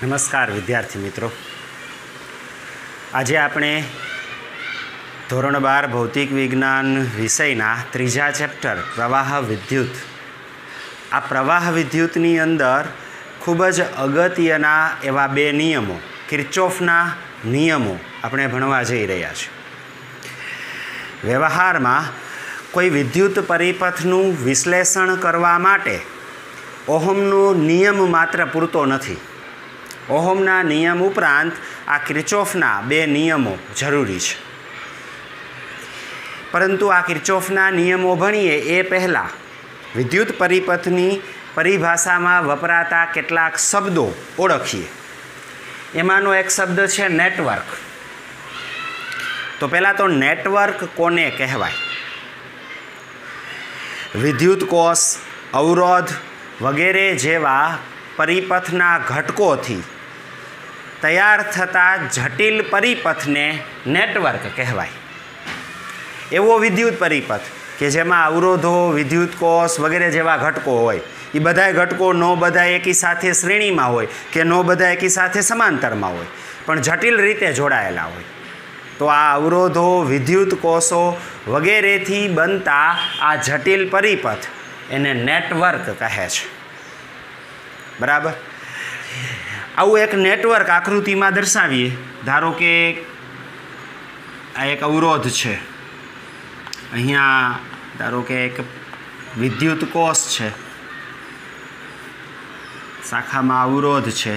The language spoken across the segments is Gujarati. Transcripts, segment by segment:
નમસ્કાર વિદ્યાર્થી મિત્રો, આજે આપણે ધોરણ 12 ભૌતિક વિજ્ઞાન વિષયના ત્રીજા ચેપ્ટર પ્રવાહ વિદ્યુત. આ પ્રવાહ વિદ્યુતની અંદર ખૂબ જ અગત્યના એવા બે નિયમો, કિર્ચોફના નિયમો આપણે ભણવા જઈ રહ્યા છીએ. વ્યવહારમાં કોઈ વિદ્યુત પરિપથનું વિશ્લેષણ કરવા માટે ઓહમનો નિયમ માત્ર પૂરતો નથી. ઓહમના નિયમ ઉપરાંત આ કિર્ચોફના બે નિયમો જરૂરી છે. પરંતુ આ કિર્ચોફના નિયમો ભણીએ એ પહેલાં વિદ્યુત પરિપથની પરિભાષામાં વપરાતા કેટલાક શબ્દો ઓળખીએ. એમાંનો એક શબ્દ છે નેટવર્ક. તો પહેલાં તો નેટવર્ક કોને કહેવાય? વિદ્યુત કોષ, અવરોધ વગેરે જેવા પરિપથના ઘટકોથી તૈયાર થતા જટિલ પરિપથને નેટવર્ક કહેવાય. એવો વિદ્યુત પરિપથ કે જેમાં અવરોધો, વિદ્યુત કોષ વગેરે જેવા ઘટકો હોય, એ બધા ઘટકો ન બધા એકી સાથે શ્રેણીમાં હોય કે ન બધા એકી સાથે સમાંતરમાં હોય, પણ જટિલ રીતે જોડાયેલા હોય. તો આ અવરોધો, વિદ્યુત કોષો વગેરેથી બનતા આ જટિલ પરિપથ એને નેટવર્ક કહે છે. બરાબર? આવું એક નેટવર્ક આકૃતિમાં દર્શાવીએ. ધારો કે આ એક અવરોધ છે, અહીંયા ધારો કે એક વિદ્યુત કોષ છે, શાખામાં અવરોધ છે,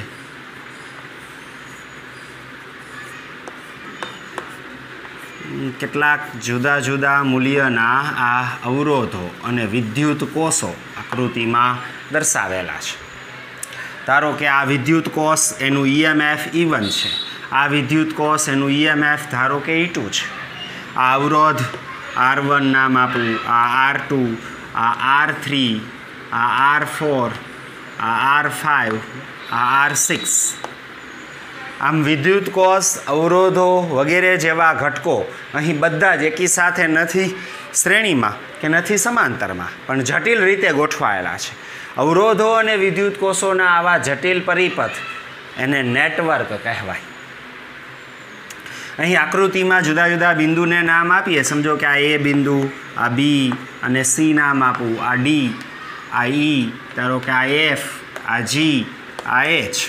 કેટલાક જુદા જુદા મૂલ્યના આ અવરોધો અને વિદ્યુત કોષો આકૃતિમાં દર્શાવેલા છે. ધારો કે આ વિદ્યુત કોષ એનું EMF E1 છે, આ વિદ્યુત કોષ એનું EMF ધારો કે E2 છે. આ અવરોધ R1 નામ આપવું, આ R2, આ R3, આ R4, આ R5, આ R6. આમ વિદ્યુત કોષ, અવરોધો વગેરે જેવા ઘટકો અહીં બધા જ એકી સાથે નથી શ્રેણીમાં કે નથી સમાંતરમાં, પણ જટિલ રીતે ગોઠવાયેલા છે. અવરોધો અને વિદ્યુત કોષોના આવા જટિલ પરિપથ એને નેટવર્ક કહેવાય. અહીં આકૃતિમાં જુદા જુદા બિંદુને નામ આપીએ. સમજો કે આ A બિંદુ, આ B અને C નામ આપવું, આ D, આ E, ધારો કે આ F, આ G, આ H.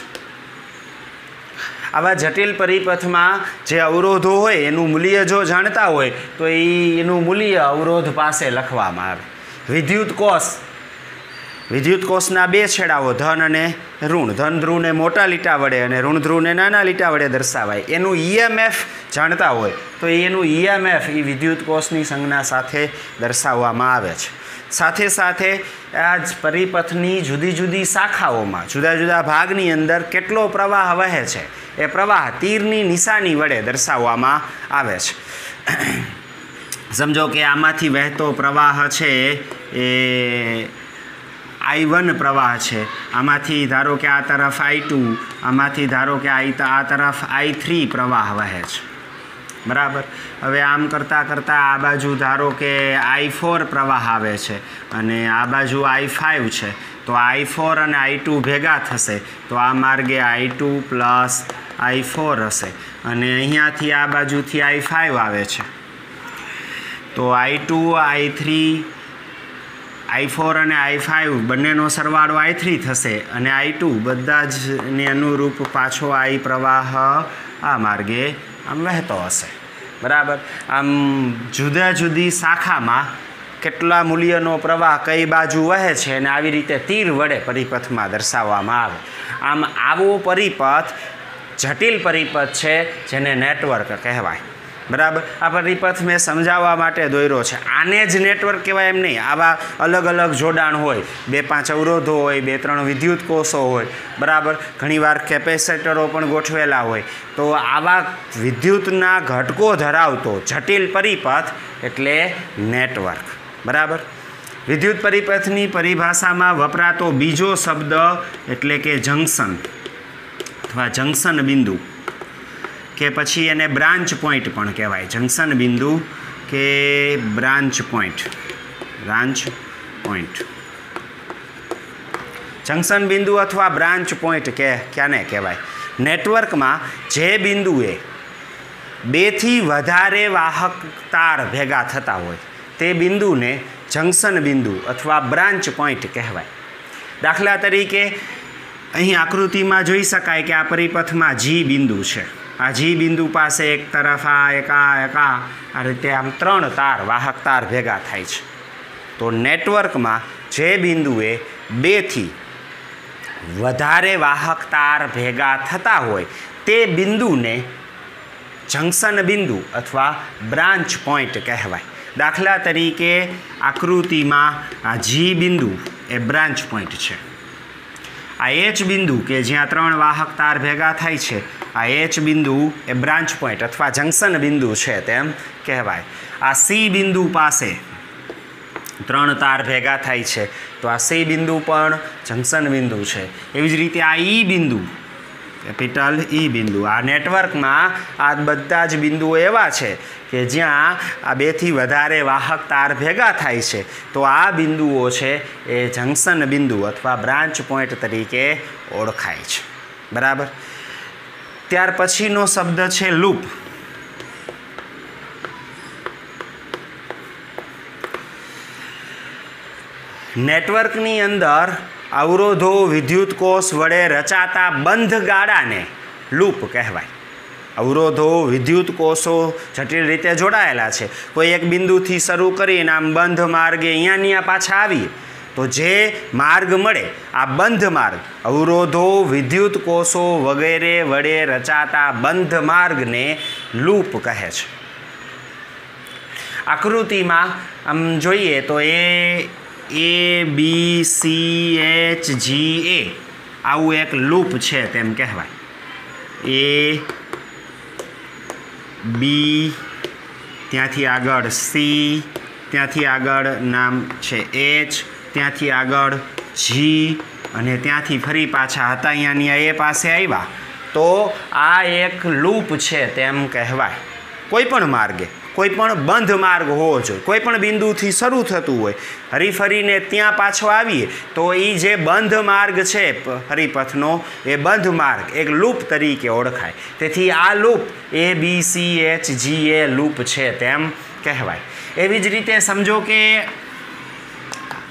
આવા જટિલ પરિપથમાં જે અવરોધો હોય એનું મૂલ્ય જો જાણતા હોય તો એનું મૂલ્ય અવરોધ પાસે લખવામાં આવે. વિદ્યુત કોષના બે છેડાઓ ધન અને ઋણ, ધન ધ્રુવને મોટા લીટા વડે અને ઋણ ધ્રુવને નાના લીટા વડે દર્શાવાય. એનું EMF જાણતા હોય તો એનું EMF એ વિદ્યુત કોષની સંજ્ઞા સાથે દર્શાવવામાં આવે છે. સાથે સાથે આ જ પરિપથની જુદી જુદી શાખાઓમાં જુદા જુદા ભાગની અંદર કેટલો પ્રવાહ વહે છે એ પ્રવાહ તીરની નિશાની વડે દર્શાવવામાં આવે છે. સમજો કે આમાંથી વહેતો પ્રવાહ છે એ I1 પ્રવાહ છે, આમાંથી ધારો કે આ તરફ I2, આમાંથી ધારો કે આ તરફ I3 પ્રવાહ વહે છે. બરાબર? હવે આમ કરતાં કરતાં આ બાજુ ધારો કે I4 પ્રવાહ આવે છે અને આ બાજુ I5 છે. તો I4 અને I2 ભેગા થશે તો આ માર્ગે I2 પ્લસ I4 હશે અને અહીંયાથી આ બાજુથી I5 આવે છે તો I2, I3, I4 અને I5 બંનેનો સરવાળો I3 થશે અને I2 બધા જ ને અનુરૂપ પાછો I પ્રવાહ આ માર્ગે આમ વહેતો હશે. બરાબર? આમ જુદા જુદી શાખામાં કેટલા મૂલ્યનો પ્રવાહ કઈ બાજુ વહે છે અને આવી રીતે તીર વડે પરિપથમાં દર્શાવવામાં આવે. આમ આવો પરિપથ જટિલ પરિપથ છે જેને નેટવર્ક કહેવાય. બરાબર? આ પરિપથ મેં સમજાવવા માટે દોર્યો છે. આને જ નેટવર્ક કહેવાય એમ નહીં. આવા અલગ અલગ જોડાણ હોય, 2-5 અવરોધો હોય, 2-3 વિદ્યુત કોષો હોય, બરાબર, ઘણીવાર કેપેસિટરો પણ ગોઠવેલા હોય. તો આવા વિદ્યુતના ઘટકો ધરાવતો જટિલ પરિપથ એટલે નેટવર્ક. બરાબર? વિદ્યુત પરિપથની પરિભાષામાં વપરાતો બીજો શબ્દ એટલે કે જંક્શન અથવા જંક્શન બિંદુ કે પછી એને બ્રાન્ચ પોઈન્ટ પણ કહેવાય. જંક્શન બિંદુ કે બ્રાન્ચ પોઈન્ટ. जंक्शन बिंदु अथवा ब्रांच पॉइंट क्याने कहेवाय? नेटवर्कमां जे बिंदुए बेथी वधारे वाहक तार भेगा थता होय ते बिंदुने जंक्शन बिंदु अथवा ब्रांच पॉइंट कहेवाय। दाखला तरीके अहीं आकृतिमां जोई शकाय के आ परिपथमां जी बिंदु छे। आ जी बिंदु पास एक तरफ आ रीते आम 3 तार वाहक तार भेगा थाय छे। तो नेटवर्कमां जे बिंदुए 2 थी वधारे वाहक तार भेगा थता होय ते बिंदुने जंक्शन बिंदु अथवा ब्रांच पॉइंट कहेवाय। दाखला तरीके आकृतिमां आ जी बिंदु ए ब्रांच पॉइंट छे। आ एच बिंदु के ज्यां 3 वाहक तार भेगा थाय छे आ एच बिंदु ए ब्रांच पॉइंट अथवा जंक्शन बिंदु छे तेम कहेवाय। आ सी बिंदु पासे 3 तार भेगा थाय छे तो आ सी बिंदु पण जंक्शन बिंदु छे। एवी ज रीते आ ई बिंदु कैपिटल ई बिंदु आ नेटवर्कमां आ बधा ज बिंदुओ एवा छे के ज्यां आ 2 थी वधारे वाहक तार भेगा थाय छे तो आ बिंदुओ छे ए जंक्शन बिंदु अथवा ब्रांच पॉइंट तरीके ओळखाय छे। बराबर। त्यार पछीनो शब्द छे लूप। नेटवर्कनी अंदर अवरोधो विद्युत कोष वडे रचाता बंध गाळाने लूप कहेवाय। अवरोधो विद्युत कोषो जटिल रीते जोड़ायेला छे। कोई एक बिंदुथी शरू करीने आम बंध मार्गे अहींयानी आ पाछा आवीए तो जे मार्ग मळे आ बंध मार्ग अवरोधो विद्युत कोषो वगैरे वडे रचाता बंध मार्गने लूप कहे छे। आकृतिमां आम जोईए तो ए बी सी एच जी ए आवुं एक लूप छे तेम कहेवाय। ए बी त्यांथी आगळ सी त्यांथी आगळ नाम छे एच त्यांथी आगळ जी अने त्यांथी फरी पाछा हता अहींयानी ए पासे आव्या तो आ एक लूप छे तेम कहेवाय। कोईपण मार्गे कोईपण बंध मार्ग होवो जोईए। कोईपण बिंदुथी शरू थतुं होय हरीफरीने त्यां पाछो आवीए तो ई जे बंध मार्ग छे हरिपथनो ए बंध मार्ग एक लूप तरीके ओळखाय। तेथी आ loop A B C H G ए लूप छे तेम कहेवाय। एवी ज रीते समझो के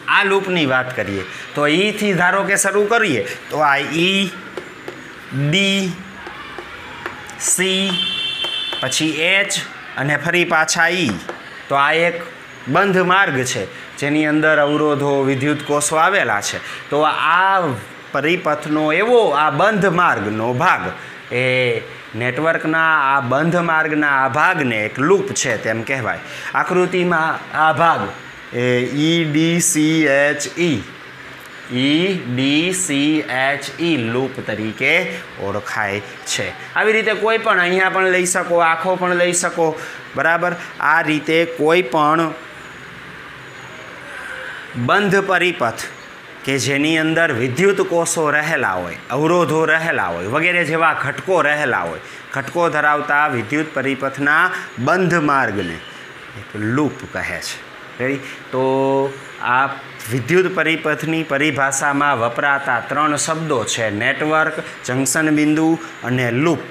आ लूपनी वात करीए तो ई थी धारो के शरू करीए तो आ ई डी सी पछी एच अने फरी पाछा ई तो आ एक बंध मार्ग छे जेनी अंदर अवरोधो विद्युत कोषो आवेला छे। तो आ परिपथनो एवो आ बंध मार्गनो भाग ए नेटवर्कना आ बंध मार्गना आ भागने एक लूप छे तेम कहेवाय। आकृतिमां आ भाग E D C H E loop तरीके ओळखाय छे। आवी रीते कोई पण अहींया पण लई शको आखो पण लई शको। बराबर। आ रीते कोई पण बंध परिपथ के जेनी अंदर विद्युत कोषो रहेला होय अवरोधो रहेला होय वगैरे जेवा घटको रहेला होय घटको धरावता विद्युत परिपथना बंध मार्गने एक लूप कहे छे। रेडी। तो आ विद्युत परिपथनी परिभाषामां वपराता 3 शब्दों छे नेटवर्क जंक्शन बिंदु अने लूप।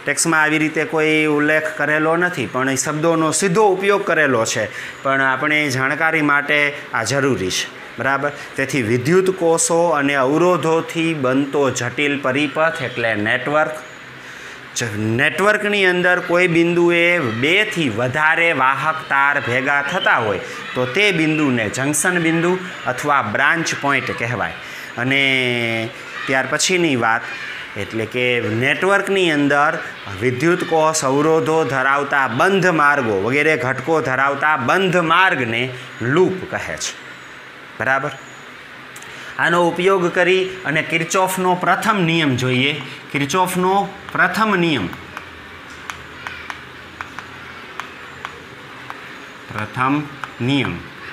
टेक्स्टमां आवी रीते कोई उल्लेख करेलो नथी पण ए शब्दोनो सीधो उपयोग करेलो छे पण आपणे जाणकारी माटे आ जरूरी छे। बराबर। तेथी विद्युत कोषो अने अवरोधोथी बनतो जटिल परिपथ एटले नेटवर्क। नेटवर्कनी अंदर कोई बिंदुए 2 थी वधारे वाहक तार भेगा थता होय तो ते बिंदुने जंक्शन बिंदु अथवा ब्रांच पॉइंट कहेवाय। अने त्यार पछीनी वात एटले के नेटवर्कनी अंदर विद्युत कोष अवरोधो धरावता बंध मार्गो वगैरे घटको धरावता बंध मार्गने लूप कहे छे। बराबर। आनो उपयोग करी अने किर्चॉफनो प्रथम नियम जोईए। किर्चॉफनो प्रथम नियम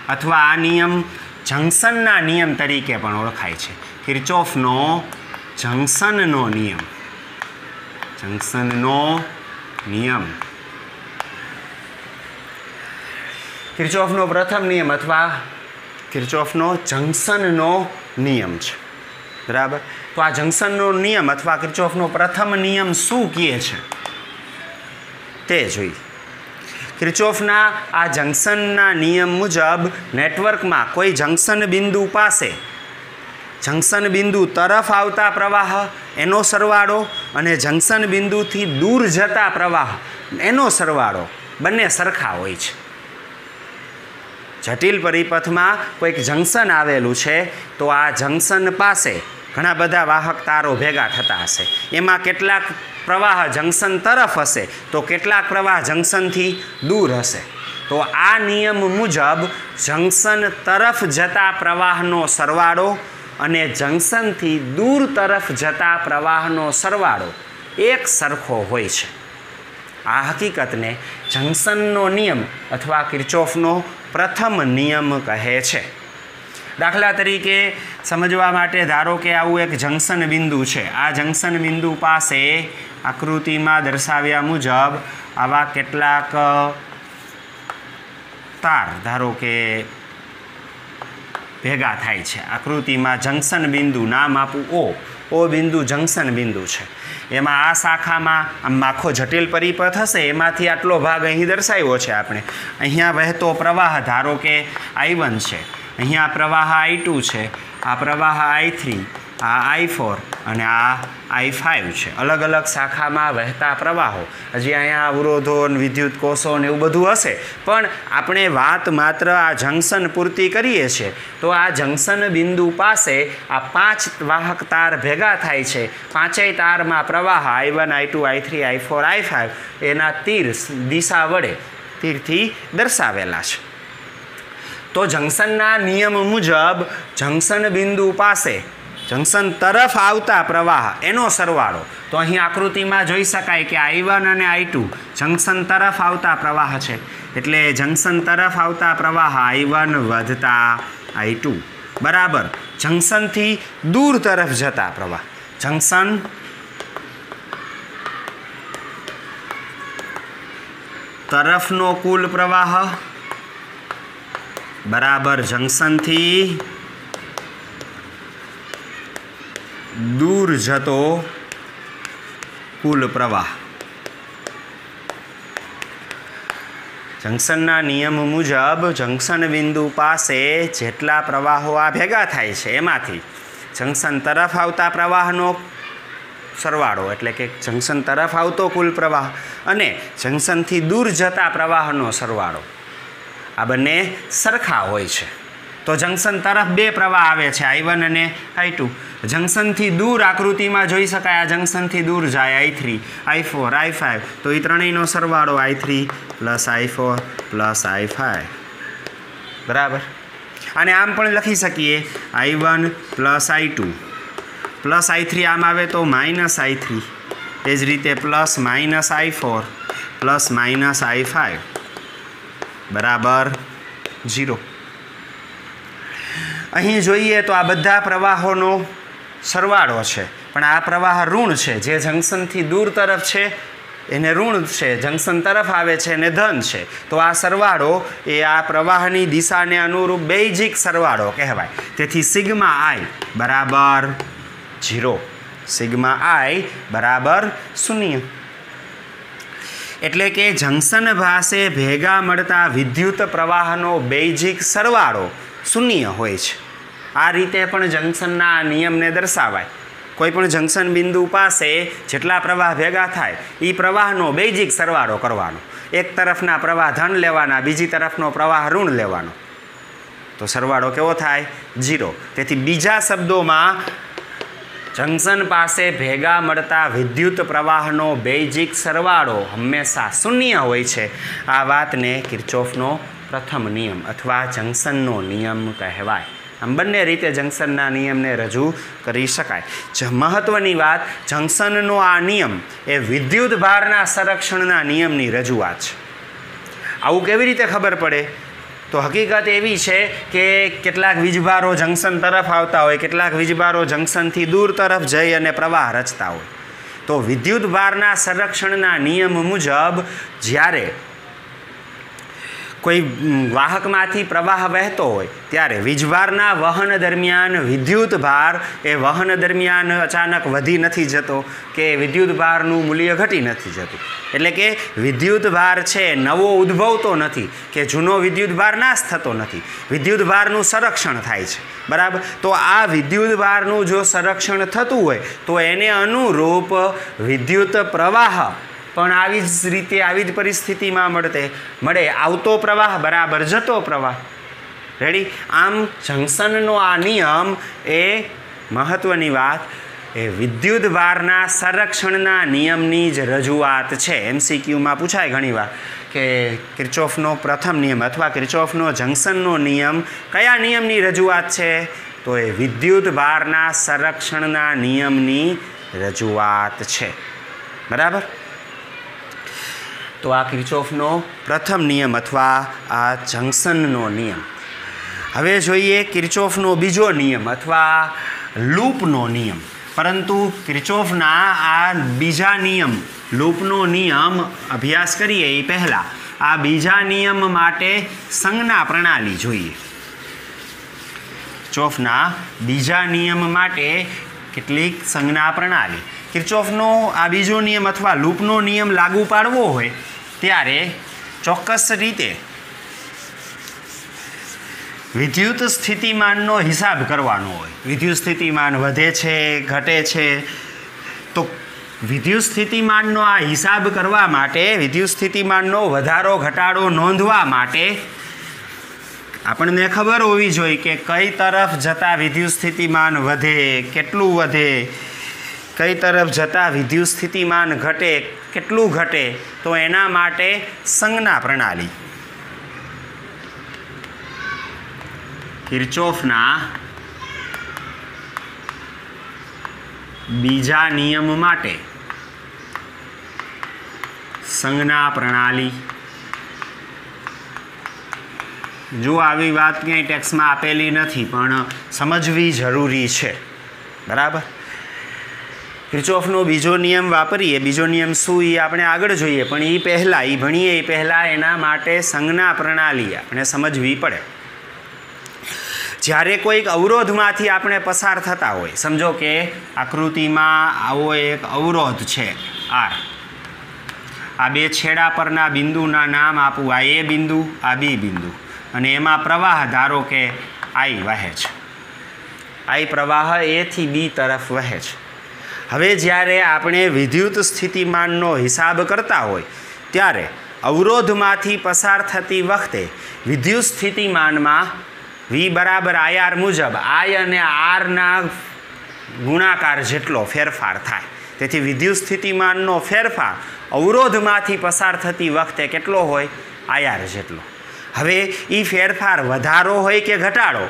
अथवा आ नियम जंक्शनना नियम तरीके पण ओळखाय छे। किर्चॉफनो जंक्शननो नियम किर्चॉफनो प्रथम नियम अथवा किर्चॉफनो जंक्शननो नियम छे। बराबर। तो आ जंक्शननो नियम अथवा किर्चोफनो प्रथम नियम शुं कहे छे ते जोईए। किर्चोफना आ जंक्शनना नियम मुजब नेटवर्क में कोई जंक्शन बिंदु पासे जंक्शन बिंदु तरफ आवता प्रवाह एनो सरवाळो अने जंक्शन बिंदु थी दूर जता प्रवाह एनो सरवाळो बंने सरखा होय छे। जटिल परिपथ में कोई जंक्शन आवेलू छे तो आ जंक्शन पासे घणा बधा वाहक तारो भेगा थता हशे। एमां केटलाक प्रवाह जंक्शन तरफ हशे तो केटलाक प्रवाह जंक्शन थी दूर हशे। तो आ नियम मुजब जंक्शन तरफ जता प्रवाहनो सरवाळो अने जंक्शन थी दूर तरफ जता प्रवाहनो सरवाळो एक सरखो होय छे। आ हकीकत ने जंक्शननो नियम अथवा किर्चोफनो प्रथम नियम कहे छे। दाखला तरीके समझवा माटे धारो के आवुं एक जंक्शन बिंदु छे। आ जंक्शन बिंदु पासे आकृति में दर्शाव्या मुजब आवा केटलाक तार धारो के भेगा थाय छे। आकृति में जंक्शन बिंदु नाम आपू ओ बिंदु जंक्शन बिंदु छे। एमां आ शाखा में आम आखो जटिल परिपथ हशे एमांथी आटलो भाग अहीं दर्शाव्यो छे आपणे। अहींया वहेतो प्रवाह धारो के I1 छे, अहींया प्रवाह I2 छे, आ प्रवाह I3, आ I4 अने आ I5 छे। अलग अलग शाखा में वहेता प्रवाहो हजी अहींया अवरोधो विद्युत कोषो ने एवुं बधुं हशे पण आपणे वात मात्र आ जंक्शन पूरती करीए छे। तो आ जंक्शन बिंदु पासे आ 5 वाहक तार भेगा थाय छे। पांचेय तार में प्रवाह I1 I2 I3 I4 I5 एना तीर दिशा वडे तीरथी दर्शावेला छे। तो जंक्शनना नियम मुजब जंक्शन बिंदु पासे जंक्शन तरफ आवता प्रवाह एनो सरवाळो तो अहीं आकृति में जोई शकाय कि I1 अने I2 जंक्शन तरफ आवता प्रवाह छे एटले जंक्शन तरफ आवता प्रवाह I1 वधता I2 बराबर जंक्शन थी दूर तरफ जता प्रवाह जंक्शन तरफनो कुल प्रवाह बराबर जंक्शन थी दूर जतो कुल प्रवाह। जंक्शनना नियम मुजब जंक्शन बिंदु पासे जेटला प्रवाहो आ भेगा थाय छे एमांथी जंक्शन तरफ आवता प्रवाहनो सरवाळो एटले के जंक्शन तरफ आवतो कुल प्रवाह अने जंक्शन थी दूर जता प्रवाहनो सरवाळो आ बंने सरखा होय छे। तो जंक्शन तरफ बे प्रवाह आवे छे I1 अने I2। जंक्शन थी दूर आकृति में जोई शकाय आ जंक्शन थी दूर जाए I3 I4 I5 तो ये त्रणेयनो सरवाळो I3 + I4 + I5 बराबर। आने आम पण लखी सकीए I1 + I2 + I3 आम आवे तो -I3 ए ज रीते + I4 + I5 बराबर 0। अहीं जोईए तो आ बधा प्रवाहोनो सरवाळो छे पण आ प्रवाह ऋण छे जे जंक्शन थी दूर तरफ छे एने ऋण छे जंक्शन तरफ आवे छे ने धन छे। तो आ सरवाळो ए आ प्रवाहनी दिशाने अनुरूप बेजिक सरवाळो कहेवाय। तेथी सिग्मा I बराबर 0 सिग्मा I बराबर 0 एटले के जंक्शन पासे भेगा मळता विद्युत प्रवाहनो बेजिक सरवाळो 0 होय छे। आ रीते पण जंक्शनना नियमने दर्शावाय। कोईपण जंक्शन बिंदु पासे जेटला प्रवाह भेगा थाय ई प्रवाहनो बेजिक सरवाळो करवानो। एक तरफना प्रवाह धन लेवाना बीजी तरफनो प्रवाह ऋण लेवानो तो सरवाळो केवो थाय 0। तेथी बीजा शब्दोमां जंक्शन पासे भेगा मळता विद्युत प्रवाहनो बेजिक सरवाळो हमेशा 0 होय छे। आ वातने किर्चोफनो प्रथम नियम अथवा जंक्शननो नियम कहेवाय। आम बंने रीते जंक्शनना नियमने रजू करी शकाय। महत्वनी बात जंक्शननो आ नियम ए विद्युत भारना संरक्षणना नियमनी रजूआत छे। आवुं केवी रीते खबर पड़े तो हकीकत एवी छे के केटलाक वीजभारो जंक्शन तरफ आवता होय केटलाक वीजभारो जंक्शनथी दूर तरफ जई अने प्रवाह रचता होय। तो विद्युत भारना संरक्षणना नियम मुजब ज्यारे કોઈ વાહકમાંથી પ્રવાહ વહેતો હોય ત્યારે વીજભારના વહન દરમિયાન વિદ્યુત ભાર એ વહન દરમિયાન અચાનક વધી નથી જતો કે વિદ્યુત ભારનું મૂલ્ય ઘટી નથી જતું. એટલે કે વિદ્યુત ભાર છે નવો ઉદ્ભવતો નથી કે જૂનો વિદ્યુત ભાર નાશ થતો નથી. વિદ્યુત ભારનું સંરક્ષણ થાય છે. બરાબર. તો આ વિદ્યુત ભારનું જો સંરક્ષણ થતું હોય તો એને અનુરૂપ વિદ્યુત પ્રવાહ પણ આવી જ રીતે આવી જ પરિસ્થિતિમાં મળે. આવતો પ્રવાહ બરાબર જતો પ્રવાહ. રેડી. આમ જંકશનનો આ નિયમ એ મહત્ત્વની વાત એ વિદ્યુત ભારના સંરક્ષણના નિયમની જ રજૂઆત છે. MCQમાં પૂછાય ઘણીવાર કે કિર્ચોફનો પ્રથમ નિયમ અથવા કિર્ચોફનો જંકશનનો નિયમ કયા નિયમની રજૂઆત છે? તો એ વિદ્યુત ભારના સંરક્ષણના નિયમની રજૂઆત છે. બરાબર. તો આ કિર્ચોફનો પ્રથમ નિયમ અથવા આ જંકશનનો નિયમ. હવે જોઈએ કિર્ચોફનો બીજો નિયમ અથવા લૂપનો નિયમ. પરંતુ કિર્ચોફના આ બીજા નિયમ લૂપનો નિયમ અભ્યાસ કરીએ એ પહેલાં આ બીજા નિયમ માટે સંજ્ઞા પ્રણાલી જોઈએ. કિર્ચોફના બીજા નિયમ માટે કેટલીક સંજ્ઞા પ્રણાલી. કિર્ચોફનો આ બીજો નિયમ અથવા લૂપનો નિયમ લાગુ પાડવો હોય ત્યારે ચોક્કસ રીતે વિદ્યુત સ્થિતિમાનનો હિસાબ કરવાનો હોય. વિદ્યુત સ્થિતિમાન વધે છે, ઘટે છે, તો વિદ્યુત સ્થિતિમાનનો આ હિસાબ કરવા માટે વિદ્યુત સ્થિતિમાનનો વધારો ઘટાડો નોંધવા માટે આપણને ખબર હોવી જોઈએ કે કઈ તરફ જતાં વિદ્યુત સ્થિતિમાન વધે, કેટલું વધે, કઈ તરફ જતાં વિદ્યુત સ્થિતિમાન ઘટે, કેટલું ઘટે. તો એના માટે સંજ્ઞા પ્રણાલી કિર્ચોફના બીજા નિયમ માટે સંજ્ઞા પ્રણાલી. જો આવી વાત ક્યાંય ટેક્સ્ટમાં આપેલી નથી પણ સમજવી જરૂરી છે. બરાબર. કિર્ચોફનો બીજો નિયમ વાપરીએ. બીજો નિયમ શું એ આપણે આગળ જોઈએ, પણ એ પહેલાં એ ભણીએ એ પહેલાં એના માટે સંજ્ઞા પ્રણાલી આપણે સમજવી પડે. જ્યારે કોઈક અવરોધમાંથી આપણે પસાર થતા હોય, સમજો કે આકૃતિમાં આવો એક અવરોધ છે R. આ બે છેડા પરના બિંદુના નામ આપું. આ A બિંદુ, આ B બિંદુ, અને એમાં પ્રવાહ ધારો કે I વહે છે. I પ્રવાહ A થી B તરફ વહે છે. હવે જ્યારે આપણે વિદ્યુત સ્થિતિમાનનો હિસાબ કરતા હોય ત્યારે અવરોધમાંથી પસાર થતી વખતે વિદ્યુત સ્થિતિમાનમાં V બરાબર IR મુજબ I અને Rના ગુણાકાર જેટલો ફેરફાર થાય. તેથી વિદ્યુત સ્થિતિમાનનો ફેરફાર અવરોધમાંથી પસાર થતી વખતે કેટલો હોય? IR જેટલો. હવે એ ફેરફાર વધારો હોય કે ઘટાડો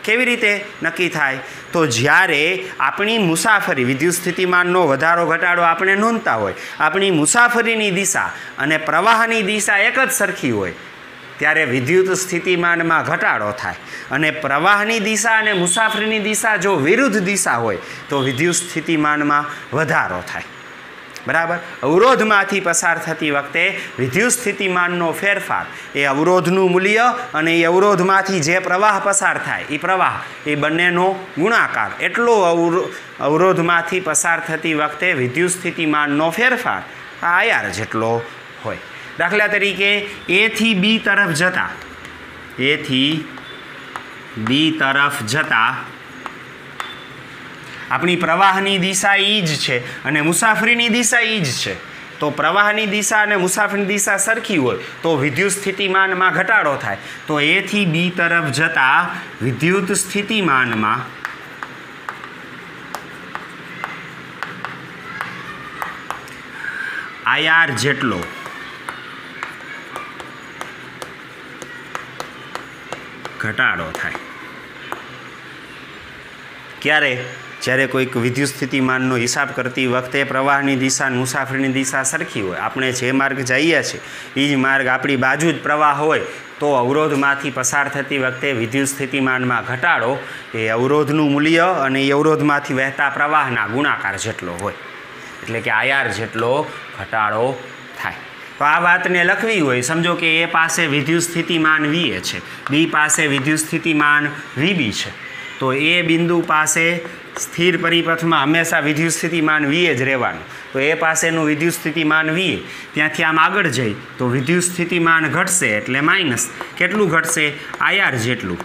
કેવી રીતે નક્કી થાય? તો જ્યારે આપણી મુસાફરી વિદ્યુત સ્થિતિમાનનો વધારો ઘટાડો આપણે નોંધતા હોય, આપણી મુસાફરીની દિશા અને પ્રવાહની દિશા એક જ સરખી હોય ત્યારે વિદ્યુત સ્થિતિમાનમાં ઘટાડો થાય. અને પ્રવાહની દિશા અને મુસાફરીની દિશા જો વિરુદ્ધ દિશા હોય તો વિદ્યુત સ્થિતિમાનમાં વધારો થાય. બરાબર. અવરોધમાંથી પસાર થતી વખતે વિદ્યુત સ્થિતિમાનનો ફેરફાર એ અવરોધનું મૂલ્ય અને એ અવરોધમાંથી જે પ્રવાહ પસાર થાય એ પ્રવાહ એ બંનેનો ગુણાકાર એટલો અવરોધમાંથી પસાર થતી વખતે વિદ્યુત સ્થિતિમાનનો ફેરફાર આ IR જેટલો હોય. દાખલા તરીકે A થી B તરફ જતા આપણી પ્રવાહની દિશા એ જ છે અને મુસાફરીની દિશા એ જ છે. તો પ્રવાહની દિશા અને મુસાફરીની દિશા સરખી હોય તો વિદ્યુત સ્થિતિમાનમાં ઘટાડો થાય. તો A થી B તરફ જતા વિદ્યુત સ્થિતિમાનમાં IR જેટલો ઘટાડો થાય. ક્યારે? જ્યારે કોઈક વિદ્યુત સ્થિતિમાનનો હિસાબ કરતી વખતે પ્રવાહની દિશા અને મુસાફરીની દિશા સરખી હોય. આપણે જે માર્ગ જઈએ છીએ એ જ માર્ગ આપણી બાજુ જ પ્રવાહ હોય તો અવરોધમાંથી પસાર થતી વખતે વિદ્યુત સ્થિતિમાનમાં ઘટાડો એ અવરોધનું મૂલ્ય અને એ અવરોધમાંથી વહેતા પ્રવાહના ગુણાકાર જેટલો હોય. એટલે કે IR જેટલો ઘટાડો થાય. तो आ वातने लखवी होय, समझो कि ए पासे विद्युत स्थितिमान VA है, बी पासे विद्युत स्थितिमान VB है, तो ए बिंदु पासे स्थिर परिपथ में हमेशा विद्युत स्थितिमान VA ज रहेवानुं। तो ए पासेनुं विद्युत स्थितिमान VA त्यांथी आम आगळ जई तो विद्युत स्थितिमान घटशे एटले माइनस केटलुं घटशे IR जेटलुं।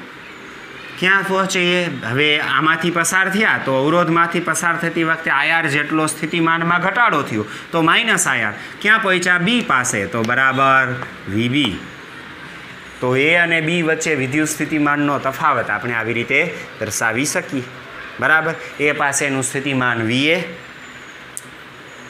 क्यां पहोंचे हवे आमांथी पसार थया तो अवरोधमांथी पसार थती वखते IR जेटलो स्थितिमानमां घटाडो थयो तो माइनस IR। क्यां पहोंच्या B पासे तो बराबर VB। तो ए अने बी वच्चे विद्युत स्थितिमाननो तफावत आपणे आवी रीते दर्शावी शकीए। बराबर, ए पासेनुं स्थितिमान VA,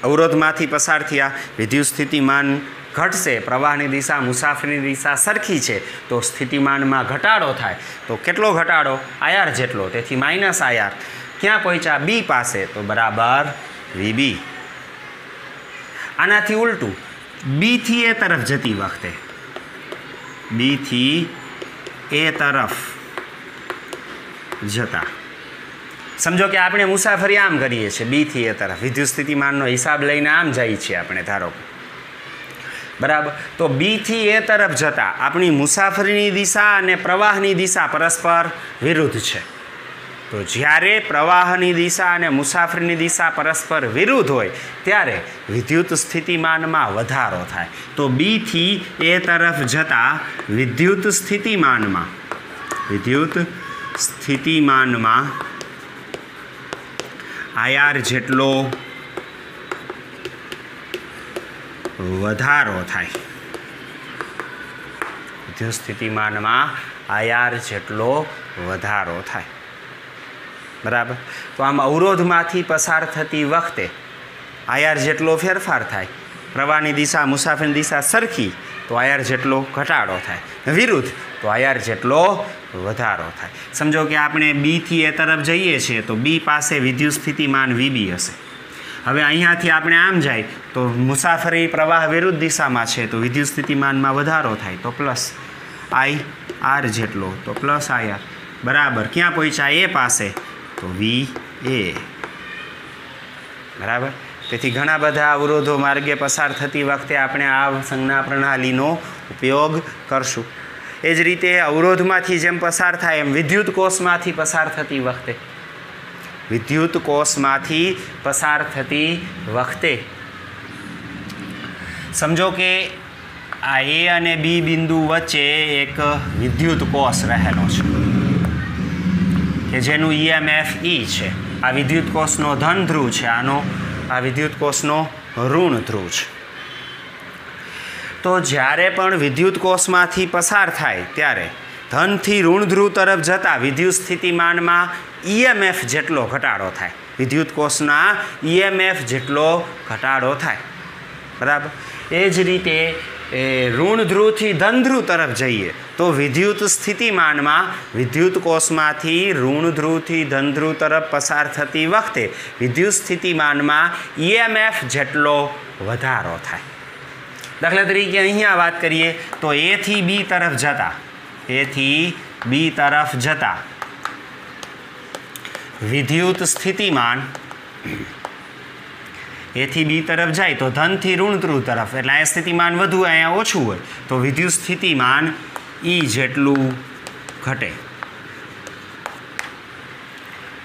अवरोधमांथी पसार थया विद्युत स्थितिमान घटशे, प्रवाहनी दिशा मुसाफरीनी दिशा सरखी है तो स्थितिमान में घटाडो थाय तो केटलो घटाडो IR जेटलो, तेथी माइनस IR। क्यां पहोंच्या बी पासे तो बराबर VB। आनाथी उल्टू बी थी ए तरफ जती वखते, बी थी ए तरफ जता समझो कि आपणे मुसाफरी आम करीए छीए बी थी ए तरफ, विद्युत स्थितिमाननो हिसाब लईने आम जाईए छीए आपणे, धारो बराबर। तो बी थी ए तरफ जता अपनी मुसाफरीनी दिशा अने प्रवाहनी दिशा परस्पर विरुद्ध है। तो ज्यारे प्रवाहनी दिशा अने मुसाफरीनी दिशा परस्पर विरुद्ध होय त्यारे विद्युत स्थितिमान में वधारो थाय। तो बी थी ए तरफ जता विद्युत स्थितिमान में IR जेटलो वधारो थाय, विद्युत स्थितिमान में IR जेटलो वधारो थाय। बराबर, तो आम अवरोधमांथी पसार थती वखते IR जेटलो फेरफार थाय, प्रवाहनी दिशा मुसाफरीनी दिशा सरखी तो IR जेटलो घटाडो थाय, विरुद्ध तो IR जेटलो वधारो थाय। समझो कि आपणे बी थी ए तरफ जईए छीए तो बी पासे विद्युत स्थितिमान VB हशे। हवे अहींयाथी आपणे आम जाए तो मुसाफरी प्रवाह विरुद्ध दिशा में है तो विद्युत स्थितिमान में वधारो थाय तो प्लस IR जेटलो तो प्लस IR। बराबर, क्यां पहोंच्या ए पासे तो VA। बराबर, तेथी घणा बधा अवरोधो मार्गे पसार थती वखते आपणे आ संज्ञा प्रणालीनो उपयोग करशुं। ए ज रीते अवरोधमांथी जेम पसार थाय एम विद्युत कोषमांथी पसार थती वखते, विद्युत कोषमांथी पसार थती वखते समझो कि आ ए अने बी बिंदु वच्चे एक विद्युत कोष रहेलो छे कि जेनुं EMF E छे। आ विद्युत कोषनो धन ध्रुव छे, आनो आ विद्युत कोषनो ऋण ध्रुव छे। तो ज्यारे पण विद्युत कोषमांथी पसार थाय त्यारे धन थी ऋण ध्रुव तरफ जता विद्युत स्थितिमान में EMF जेटलो घटाडो थाय, विद्युत कोषना EMF जेटलो घटाडो थाय। बराबर, ए ज रीते ऋण ध्रुव थी धन ध्रुव तरफ जईए तो विद्युत स्थितिमान में विद्युत कोषमांथी ऋण ध्रुव थी धन ध्रुव तरफ पसार थती वखते विद्युत स्थितिमान में EMF जेटलो वधारो थाय। दाखला तरीके अहींया वात करीए तो ए थी बी तरफ जता, ए थी बी तरफ जता विद्युत स्थितिमान ए थी बी तरफ जाए तो धन थी ऋण ध्रुव तरफ एटले आ स्थितिमान वधु अहींया ओछुं होय तो विद्युत स्थितिमान ई जेटलुं घटे,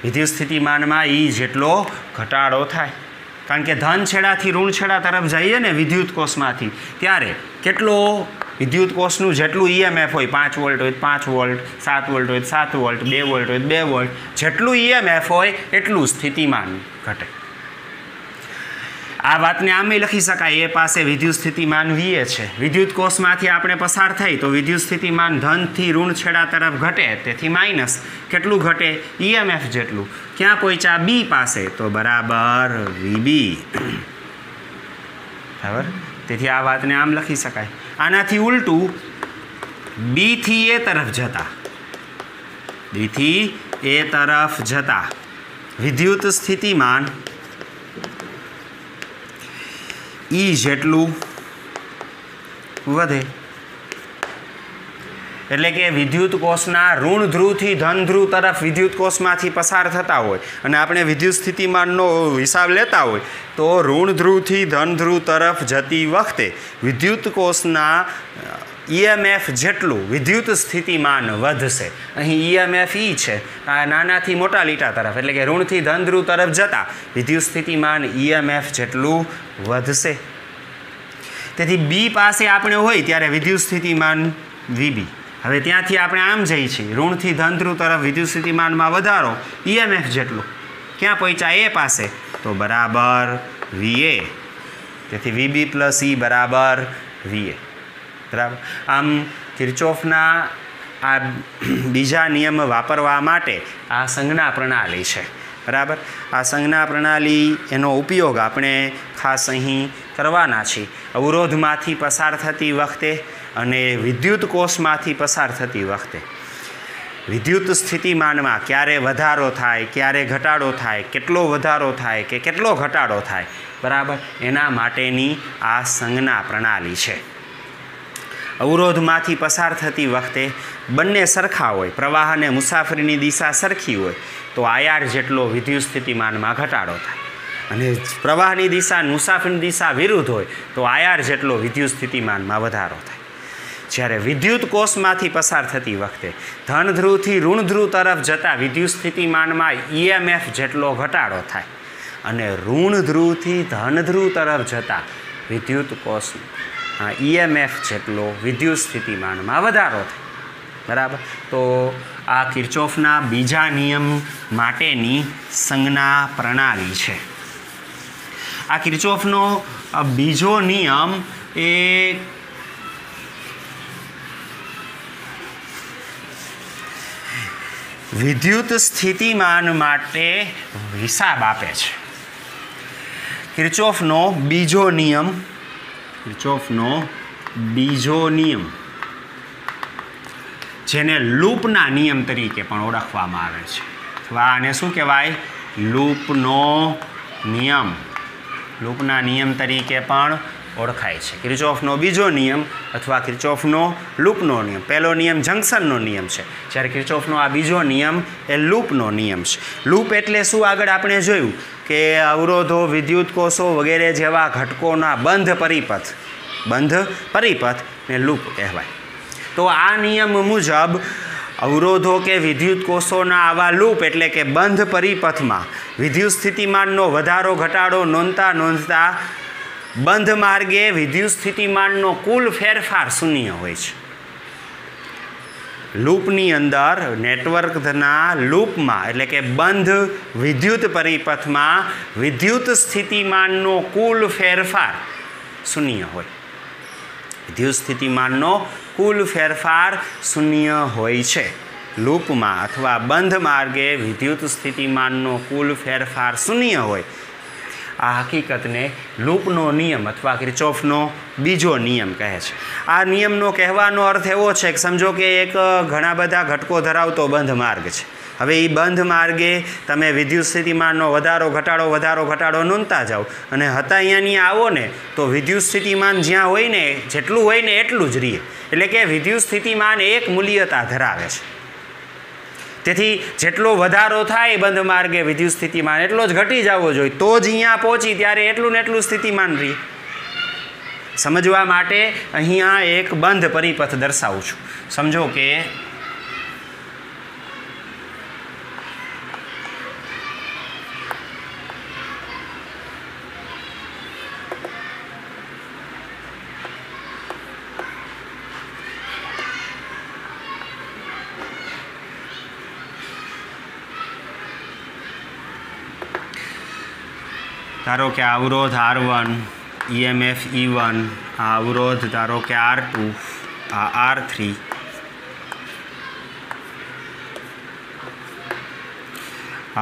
विद्युत स्थितिमान में ई जेटलो घटाडो थाय। कारण के धन छेड़ा थी ऋण छेड़ा तरफ जाइए ने विद्युत कोषमांथी त्यारे केटलो विद्युत कोषनुं जेटलुं EMF होय 5 वोल्ट होय 5 वोल्ट 7 वोल्ट होय 7 वोल्ट 2 वोल्ट होय 2 वोल्ट जेटलुं EMF होय एटलुं स्थितिमान घटे। आ वातने आम लखी शकाय ए पासे विद्युत स्थितिमान VA छे, विद्युत कोषमांथी आपणे पसार थई तो विद्युत स्थितिमान धन थी ऋण छेड़ा तरफ घटे तेथी माइनस केटलुं घटे EMF जेटलुं। क्यां पहोंच्या बी पासे तो बराबर VB। बराबर, तेथी आ वातने आम लखी शकाय। आनाथी उल्टू बी थी ए तरफ जता, बी थी ए तरफ जता विद्युत स्थितिमान ई जेटलू वधे। એટલે કે વિદ્યુત કોષના ઋણ ધ્રુવથી ધન ધ્રુવ તરફ વિદ્યુત કોષમાંથી પસાર થતા હોય અને આપણે વિદ્યુત સ્થિતિમાનનો હિસાબ લેતા હોય તો ઋણ ધ્રુવથી ધન ધ્રુવ તરફ જતી વખતે વિદ્યુત કોષના EMF જેટલું વિદ્યુત સ્થિતિમાન વધશે. અહીં EMF છે આ નાનાથી મોટા લીટા તરફ એટલે કે ઋણથી ધન ધ્રુવ તરફ જતા વિદ્યુત સ્થિતિમાન EMF જેટલું વધશે. તેથી બી પાસે આપણે હોય ત્યારે વિદ્યુત સ્થિતિમાન VB. હવે ત્યાંથી આપણે આમ જઈએ છીએ ઋણથી ધન ધ્રુવ તરફ વિદ્યુત સ્થિતિમાનમાં વધારો EMF જેટલું ક્યાં પહોંચ્યા એ પાસે તો બરાબર VA. તેથી VB + E બરાબર VA. બરાબર. આમ કિર્ચોફના આ બીજા નિયમ વાપરવા માટે આ સંજ્ઞા પ્રણાલી છે. બરાબર. આ સંજ્ઞા પ્રણાલી એનો ઉપયોગ આપણે ખાસ અહીં કરવાના છીએ અવરોધમાંથી પસાર થતી વખતે અને વિદ્યુત કોષમાંથી પસાર થતી વખતે. વિદ્યુત સ્થિતિમાનમાં ક્યારે વધારો થાય ક્યારે ઘટાડો થાય કેટલો વધારો થાય કે કેટલો ઘટાડો થાય બરાબર એના માટેની આ સંજ્ઞા પ્રણાલી છે. અવરોધમાંથી પસાર થતી વખતે બંને સરખા હોય પ્રવાહ અને મુસાફરીની દિશા સરખી હોય તો આયાર જેટલો વિદ્યુત સ્થિતિમાનમાં ઘટાડો થાય અને પ્રવાહની દિશા મુસાફરીની દિશા વિરુદ્ધ હોય તો આયાર જેટલો વિદ્યુત સ્થિતિમાનમાં વધારો થાય. જ્યારે વિદ્યુત કોષમાંથી પસાર થતી વખતે ધન ધ્રુવથી ઋણ ધ્રુવ તરફ જતા વિદ્યુત સ્થિતિમાનમાં EMF જેટલો ઘટાડો થાય અને ઋણ ધ્રુવથી ધન ધ્રુવ તરફ જતા વિદ્યુત કોષ EMF જેટલો વિદ્યુત સ્થિતિમાનમાં વધારો થાય. બરાબર. તો આ કિર્ચોફના બીજા નિયમ માટેની સંજ્ઞા પ્રણાલી છે. આ કિર્ચોફનો બીજો નિયમ એ વિદ્યુત સ્થિતિમાન માટે હિસાબ આપે છે. કિર્ચોફનો બીજો નિયમ જેને લૂપના નિયમ તરીકે પણ ઓળખવામાં આવે છે અથવા આને શું કહેવાય લૂપનો નિયમ તરીકે પણ ઓળખાય છે. કિર્ચોફનો બીજો નિયમ અથવા કિર્ચોફનો લૂપનો નિયમ. પહેલો નિયમ જંકશનનો નિયમ છે જ્યારે કિર્ચોફનો આ બીજો નિયમ એ લૂપનો નિયમ છે. લૂપ એટલે શું આગળ આપણે જોયું કે અવરોધો વિદ્યુત કોષો વગેરે જેવા ઘટકોના બંધ પરિપથને લૂપ કહેવાય. તો આ નિયમ મુજબ અવરોધો કે વિદ્યુત કોષોના આવા લૂપ એટલે કે બંધ પરિપથમાં વિદ્યુત સ્થિતિમાનનો વધારો ઘટાડો નોંધતા બંધ માર્ગે વિદ્યુત સ્થિતિમાનનો કુલ ફેરફાર શૂન્ય હોય છે. લૂપની અંદર નેટવર્કના લૂપમાં એટલે કે બંધ વિદ્યુત પરિપથમાં વિદ્યુત સ્થિતિમાનનો કુલ ફેરફાર શૂન્ય હોય. વિદ્યુત સ્થિતિમાનનો કુલ ફેરફાર શૂન્ય હોય છે. લૂપમાં અથવા બંધ માર્ગે વિદ્યુત સ્થિતિમાનનો કુલ ફેરફાર શૂન્ય હોય. આ હકીકતને લૂપનો નિયમ અથવા કિર્ચોફનો બીજો નિયમ કહે છે. આ નિયમનો કહેવાનો અર્થ એવો છે કે સમજો કે એક ઘણા બધા ઘટકો ધરાવતો બંધ માર્ગ છે. હવે એ બંધ માર્ગે તમે વિદ્યુત સ્થિતિમાનનો વધારો ઘટાડો નોંધતા જાઓ અને અહીંયાની આવો ને તો વિદ્યુત સ્થિતિમાન જ્યાં હોય ને જેટલું હોય ને એટલું જ રહે. એટલે કે વિદ્યુત સ્થિતિમાન એક મૂલ્યતા ધરાવે છે. તેથી જેટલો વધારો થાય બંધ માર્ગે વિદ્યુત સ્થિતિમાન એટલો જ ઘટી જવો જોઈએ તો જ અહીંયા પહોંચી ત્યારે એટલું ને એટલું સ્થિતિમાન રહે. સમજવા માટે અહીંયા એક બંધ પરિપથ દર્શાવું છું. સમજો કે ધારો કે અવરોધ R1 EMF E1 આ અવરોધ ધારો કે R2 આ R3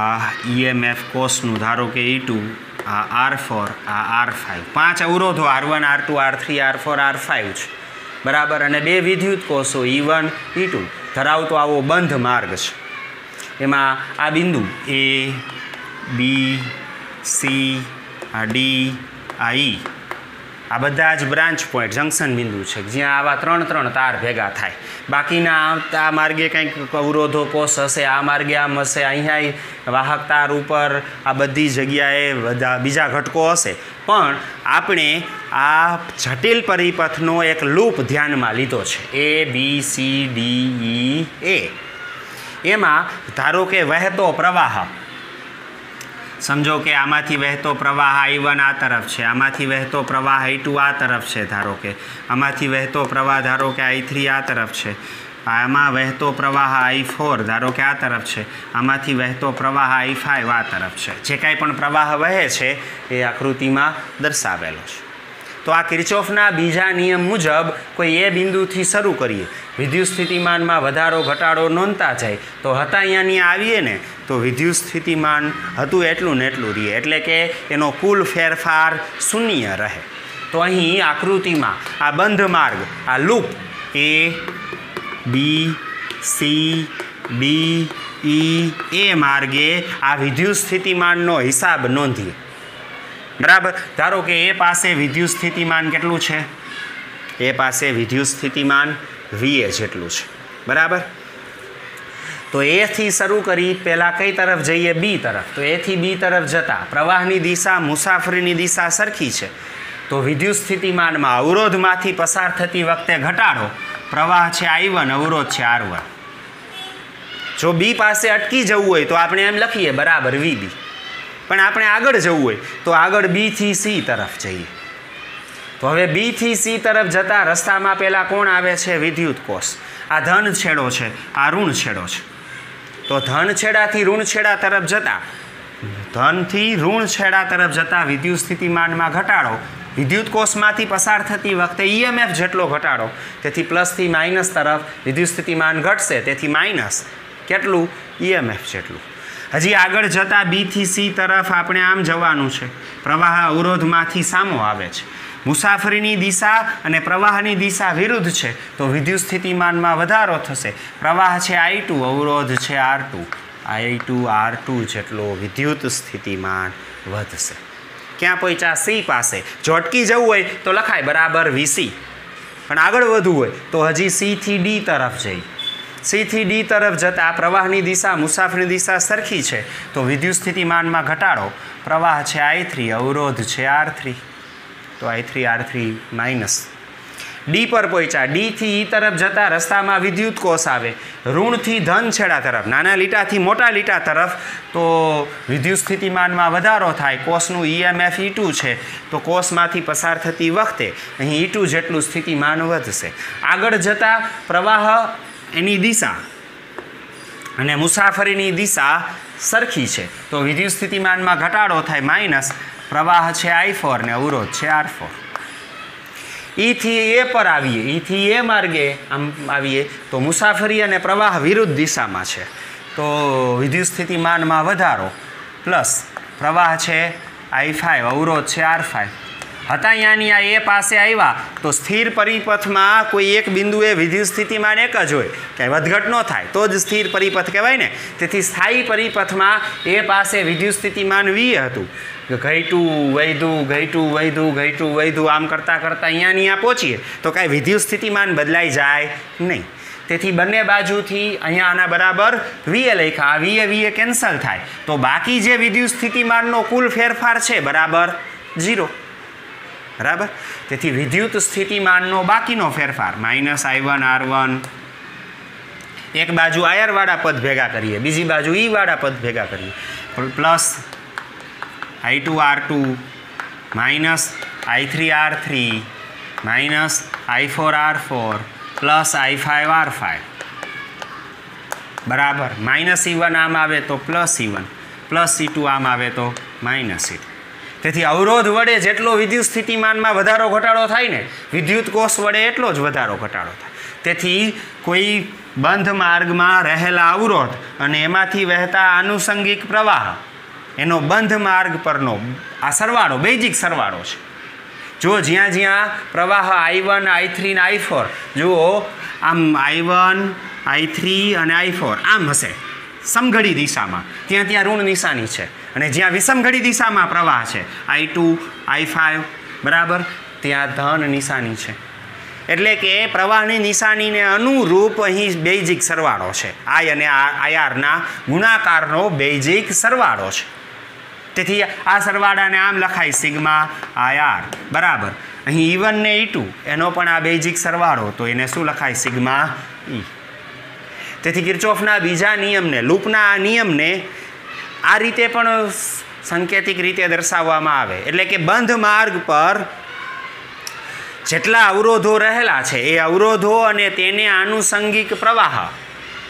આ EMF કોષનું ધારો કે E2 આ R4 આ R5 પાંચ અવરોધો R1 R2 R3 R4 R5 છે. બરાબર. અને બે વિદ્યુત કોષો E1 E2 ધરાવતો આવો બંધ માર્ગ છે. એમાં આ બિંદુ A B C આ D આ E આ બધા જ બ્રાન્ચ પોઈન્ટ જંકશન બિંદુ છે જ્યાં આવા 3 તાર ભેગા થાય. બાકીના આ માર્ગે કંઈક અવરોધો કોષ હશે, આ માર્ગે આમ હશે, અહીંયા વાહક તાર ઉપર આ બધી જગ્યાએ બધા બીજા ઘટકો હશે. પણ આપણે આ જટિલ પરિપથનો એક લૂપ ધ્યાનમાં લીધો છે ABCDEA. એમાં ધારો કે વહેતો પ્રવાહ, સમજો કે આમાંથી વહેતો પ્રવાહ I1 આ તરફ છે, આમાંથી વહેતો પ્રવાહ I2 આ તરફ છે, ધારો કે આમાંથી વહેતો પ્રવાહ ધારો કે I3 આ તરફ છે, આમાં વહેતો પ્રવાહ I4 ધારો કે આ તરફ છે, આમાંથી વહેતો પ્રવાહ I5 આ તરફ છે. જે કાંઈ પણ પ્રવાહ વહે છે એ આકૃતિમાં દર્શાવેલો છે. તો આ કિર્ચોફના બીજા નિયમ મુજબ કોઈ એ બિંદુથી શરૂ કરીએ, વિદ્યુત સ્થિતિમાનમાં વધારો ઘટાડો નોંધતા જાય તો હતા અહીંયાની આવીએ ને તો વિદ્યુત સ્થિતિમાન હતું એટલું ને એટલું રહે, એટલે કે એનો કુલ ફેરફાર શૂન્ય રહે. તો અહીં આકૃતિમાં આ બંધ માર્ગ, આ લૂપ ABCDE માર્ગે આ વિદ્યુત સ્થિતિમાનનો હિસાબ નોંધીએ. બરાબર. ધારો કે એ પાસે વિદ્યુત સ્થિતિમાન કેટલું છે? એ પાસે વિદ્યુત સ્થિતિમાન VA જેટલું છે. બરાબર. તો એ થી શરૂ કરી પહેલાં કઈ તરફ જઈએ? B તરફ. તો એ થી B તરફ જતા પ્રવાહની દિશા, મુસાફરીની દિશા સરખી છે. તો વિદ્યુત સ્થિતિમાનમાં અવરોધમાંથી પસાર થતી વખતે ઘટાડો, પ્રવાહ છે I1, અવરોધ છે R1. જો B પાસે અટકી જવું હોય તો આપણે એમ લખીએ બરાબર VB. પણ આપણે આગળ જવું હોય તો આગળ B થી C તરફ જઈએ. તો હવે B થી C તરફ જતા રસ્તામાં પહેલાં કોણ આવે છે? વિદ્યુત કોષ. આ ધન છેડો છે, આ ઋણ છેડો છે. તો ધન છેડાથી ઋણ છેડા તરફ જતા, ધનથી ઋણ છેડા તરફ જતા વિદ્યુત સ્થિતિમાનમાં ઘટાડો, વિદ્યુત કોષમાંથી પસાર થતી વખતે EMF જેટલો ઘટાડો. તેથી પ્લસથી માઇનસ તરફ વિદ્યુત સ્થિતિમાન ઘટશે, તેથી માઇનસ કેટલું? EMF જેટલું. હજી આગળ જતાં B થી C તરફ આપણે આમ જવાનું છે. પ્રવાહ અવરોધમાંથી સામો આવે છે. મુસાફરીની દિશા અને પ્રવાહની દિશા વિરુદ્ધ છે તો વિદ્યુત સ્થિતિમાનમાં વધારો થશે. પ્રવાહ છે I2, અવરોધ છે R2. I2 R2 જેટલો વિદ્યુત સ્થિતિમાન વધશે. ક્યાં પહોંચ્યા? C પાસે. જો અટકી જવું હોય તો લખાય બરાબર VC. પણ આગળ વધવું હોય તો હજી C થી D તરફ જઈ. C થી D તરફ જતાં પ્રવાહની દિશા, મુસાફરીની દિશા સરખી છે તો વિદ્યુત સ્થિતિમાનમાં ઘટાડો, પ્રવાહ છે I3, અવરોધ છે R3. તો I3 R3 માઇનસ. D પર પહોંચ્યા. D થી E તરફ જતાં રસ્તામાં વિદ્યુત કોષ આવે, ઋણથી ધન છેડા તરફ, નાના લીટાથી મોટા લીટા તરફ. તો વિદ્યુત સ્થિતિમાનમાં વધારો થાય. કોષનું EMF E2 છે તો કોષમાંથી પસાર થતી વખતે અહીં E2 જેટલું સ્થિતિમાન વધશે. આગળ જતાં પ્રવાહ એની દિશા અને મુસાફરીની દિશા સરખી છે તો વિદ્યુત સ્થિતિમાનમાં ઘટાડો થાય, માઇનસ. પ્રવાહ છે I4 ને અવરોધ છે R4. E થી A પર આવીએ, E થી A માર્ગે આમ આવીએ તો મુસાફરી અને પ્રવાહ વિરુદ્ધ દિશામાં છે તો વિદ્યુત સ્થિતિમાનમાં વધારો, પ્લસ પ્રવાહ છે I5, અવરોધ છે R5. હતા અહીંયાની આ એ પાસે આવ્યા તો સ્થિર પરિપથમાં કોઈ એક બિંદુએ વિદ્યુત સ્થિતિમાન એક જ હોય, ક્યાંય વધઘટ ન થાય તો જ સ્થિર પરિપથ કહેવાય ને. તેથી સ્થાયી પરિપથમાં એ પાસે વિદ્યુત સ્થિતિમાન V હતું. ઘટ્યું વધ્યું, ઘટ્યું વધ્યું, ઘટ્યું વધ્યું, આમ કરતાં કરતાં અહીંયાની આ પહોંચીએ તો કાંઈ વિદ્યુત સ્થિતિમાન બદલાઈ જાય નહીં. તેથી બંને બાજુથી અહીંયા આના બરાબર VA લખ્યા. આ VA કેન્સલ થાય તો બાકી જે વિદ્યુત સ્થિતિમાનનો કુલ ફેરફાર છે બરાબર 0. બરાબર. તેથી વિદ્યુત સ્થિતિમાનનો બાકીનો ફેરફાર -I1 R1. એક બાજુ આયર વાળા પદ ભેગા કરીએ, બીજી બાજુ E વાળા પદ ભેગા કરીએ, plus I2 R2 minus I3 R3 minus I4 R4 plus I5 R5 બરાબર. -E1 આમ આવે તો +E1, પ્લસ E2 આમ આવે તો -E2. તેથી અવરોધ વડે જેટલો વિદ્યુત સ્થિતિમાનમાં વધારો ઘટાડો થાય ને, વિદ્યુત કોષ વડે એટલો જ વધારો ઘટાડો થાય. તેથી કોઈ બંધ માર્ગમાં રહેલા અવરોધ અને એમાંથી વહેતા આનુષંગિક પ્રવાહ, એનો બંધ માર્ગ પરનો આ સરવાળો, બેઝિક સરવાળો છે. જો જ્યાં જ્યાં પ્રવાહ I1, I3 ને I4, જુઓ આમ I1, I3 અને I4 આમ હશે સમઘડી દિશામાં, ત્યાં ત્યાં ઋણ નિશાની છે. અને જ્યાં વિષમઘડી દિશામાં પ્રવાહ છે I2, I5 બરાબર, ત્યાં ધન નિશાની છે, એટલે કે પ્રવાહની નિશાનીને અનુરૂપ અહીં બેઝિક સરવાળો છે. આઈ અને આઈઆરના ગુણાકારનો બેઝિક સરવાળો છે. તેથી આ સરવાળાને આમ લખાય સિગ્મા આઈઆર બરાબર. અહીં E1 ને E2 એનો પણ આ બેઝિક સરવાળો, તો એને શું લખાય સિગ્મા E. તેથી કિર્ચોફના બીજા નિયમને, લૂપના આ નિયમને આ રીતે પણ સાંકેતિક રીતે દર્શાવવામાં આવે, એટલે કે બંધ માર્ગ પર જેટલા અવરોધો રહેલા છે એ અવરોધો અને તેને આનુષંગિક પ્રવાહ,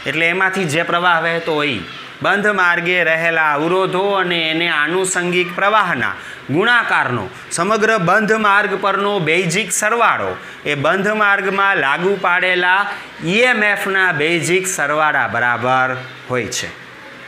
એટલે એમાંથી જે પ્રવાહ વહેતો હોય, બંધ માર્ગે રહેલા અવરોધો અને એને આનુષંગિક પ્રવાહના ગુણાકારનો સમગ્ર બંધ માર્ગ પરનો બેઝિક સરવાળો એ બંધ માર્ગમાં લાગુ પાડેલા EMFના બેઝિક સરવાળા બરાબર હોય છે.